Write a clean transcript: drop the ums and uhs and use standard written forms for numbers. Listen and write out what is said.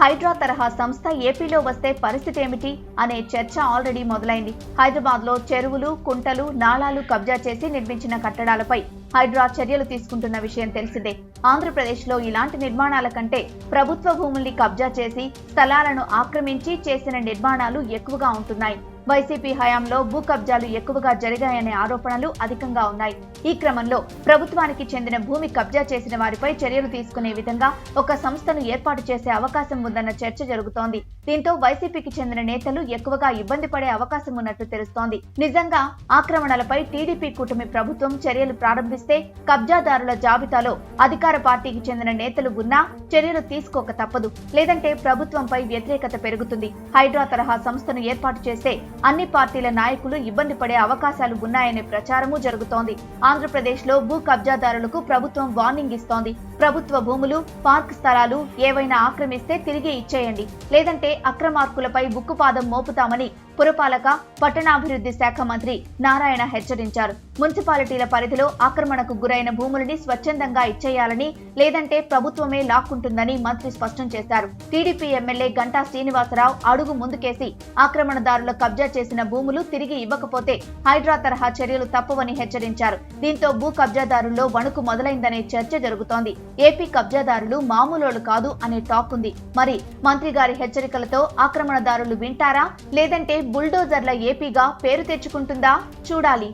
హైడ్రా తరహా సంస్థ ఏపీలో వస్తే పరిస్థితి ఏమిటి అనే చర్చ ఆల్రెడీ మొదలైంది. హైదరాబాద్ లో చెరువులు, కుంటలు, నాలాలు కబ్జా చేసి నిర్మించిన కట్టడాలపై హైడ్రా చర్యలు తీసుకుంటున్న విషయం తెలిసిందే. ఆంధ్రప్రదేశ్ లో ఇలాంటి నిర్మాణాల కంటే ప్రభుత్వ భూముల్ని కబ్జా చేసి స్థలాలను ఆక్రమించి చేసిన నిర్మాణాలు ఎక్కువగా ఉంటున్నాయి. వైసీపీ హయాంలో భూ కబ్జాలు ఎక్కువగా జరిగాయనే ఆరోపణలు అధికంగా ఉన్నాయి. ఈ క్రమంలో ప్రభుత్వానికి చెందిన భూమి కబ్జా చేసిన వారిపై చర్యలు తీసుకునే విధంగా ఒక సంస్థను ఏర్పాటు చేసే అవకాశం ఉందన్న చర్చ జరుగుతోంది. దీంతో వైసీపీకి చెందిన నేతలు ఎక్కువగా ఇబ్బంది పడే అవకాశం ఉన్నట్లు తెలుస్తోంది. నిజంగా ఆక్రమణలపై టీడీపీ కూటమి ప్రభుత్వం చర్యలు ప్రారంభిస్తే కబ్జాదారుల జాబితాలో అధికార పార్టీకి చెందిన నేతలు ఉన్నా చర్యలు తీసుకోక తప్పదు. లేదంటే ప్రభుత్వంపై వ్యతిరేకత పెరుగుతుంది. హైడ్రా తరహా సంస్థను ఏర్పాటు చేస్తే అన్ని పార్టీల నాయకులు ఇబ్బంది పడే అవకాశాలు ఉన్నాయనే ప్రచారము జరుగుతోంది. ఆంధ్రప్రదేశ్ లో భూ కబ్జాదారులకు ప్రభుత్వం వార్నింగ్ ఇస్తోంది. ప్రభుత్వ భూములు, పార్క్ స్థలాలు ఏవైనా ఆక్రమిస్తే తిరిగి ఇచ్చేయండి, లేదంటే అక్రమార్కులపై ఉక్కుపాదం మోపుతామని పురపాలక, పట్టణాభివృద్ధి శాఖ మంత్రి నారాయణ హెచ్చరించారు. మున్సిపాలిటీల పరిధిలో ఆక్రమణకు గురైన భూములని స్వచ్ఛందంగా ఇచ్చేయాలని, లేదంటే ప్రభుత్వమే లాక్కుంటుందని మంత్రి స్పష్టం చేశారు. టీడీపీ ఎమ్మెల్యే గంటా శ్రీనివాసరావు అడుగు ముందుకేసి ఆక్రమణదారుల కబ్జా చేసిన భూములు తిరిగి ఇవ్వకపోతే హైడ్రా తరహా చర్యలు తప్పవని హెచ్చరించారు. దీంతో భూ కబ్జాదారుల్లో వణుకు మొదలైందనే చర్చ జరుగుతోంది. ఏపీ కబ్జాదారులు మామూలు కాదు అనే టాక్ ఉంది. మరి మంత్రి గారి హెచ్చరికలతో ఆక్రమణదారులు వింటారా, లేదంటే బుల్డోజర్ల ఏపీగా పేరు తెచ్చుకుంటుందా? చూడాలి.